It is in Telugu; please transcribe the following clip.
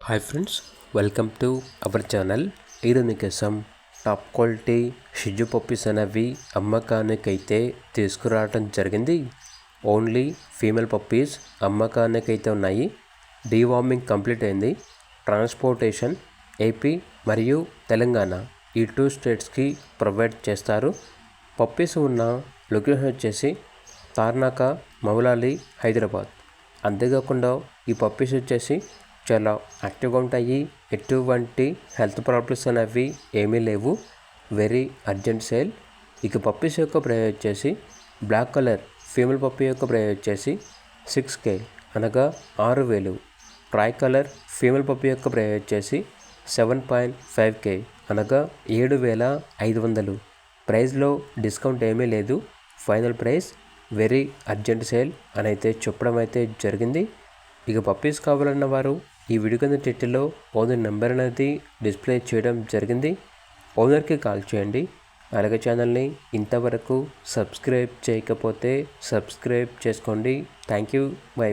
Hi friends, welcome to our channel. ఈరోజు మీకోసం టాప్ క్వాలిటీ షిజు పప్పీస్ అనేవి అమ్మకానికైతే తీసుకురావడం జరిగింది. ఓన్లీ ఫీమేల్ పప్పీస్ అమ్మకానికైతే ఉన్నాయి. డీవార్మింగ్ కంప్లీట్ అయింది. ట్రాన్స్పోర్టేషన్ ఏపీ మరియు తెలంగాణ ఈ 2 స్టేట్స్కి ప్రొవైడ్ చేస్తారు. పప్పీస్ ఉన్న లొకేషన్ వచ్చేసి తార్నాక, మౌలాలి, హైదరాబాద్. అంతేకాకుండా ఈ పప్పీస్ వచ్చేసి చాలా యాక్టివ్గా ఉంటాయి. ఎటువంటి హెల్త్ ప్రాబ్లమ్స్ అనేవి ఏమీ లేవు. Very urgent sale. ఇక పప్పీస్ యొక్క ప్రైస్ వచ్చేసి బ్లాక్ కలర్ ఫీమేల్ పప్పీ యొక్క ప్రైస్ వచ్చేసి 6K అనగా 6,000. ట్రై కలర్ ఫీమేల్ పప్పీ యొక్క ప్రైస్ వచ్చేసి 7.5K అనగా 7,500. ప్రైస్లో డిస్కౌంట్ ఏమీ లేదు. Final price very urgent sale అని అయితే చెప్పడం అయితే జరిగింది. ఇక పప్పీస్ కావాలన్న వారు ఈ వీడియో కింద టైటిల్లో ఓనర్ నెంబర్ అనేది డిస్ప్లే చేయడం జరిగింది. ఓనర్కి కాల్ చేయండి. అలాగే ఛానల్ని ఇంతవరకు సబ్స్క్రైబ్ చేయకపోతే సబ్స్క్రైబ్ చేసుకోండి. Thank you. బై.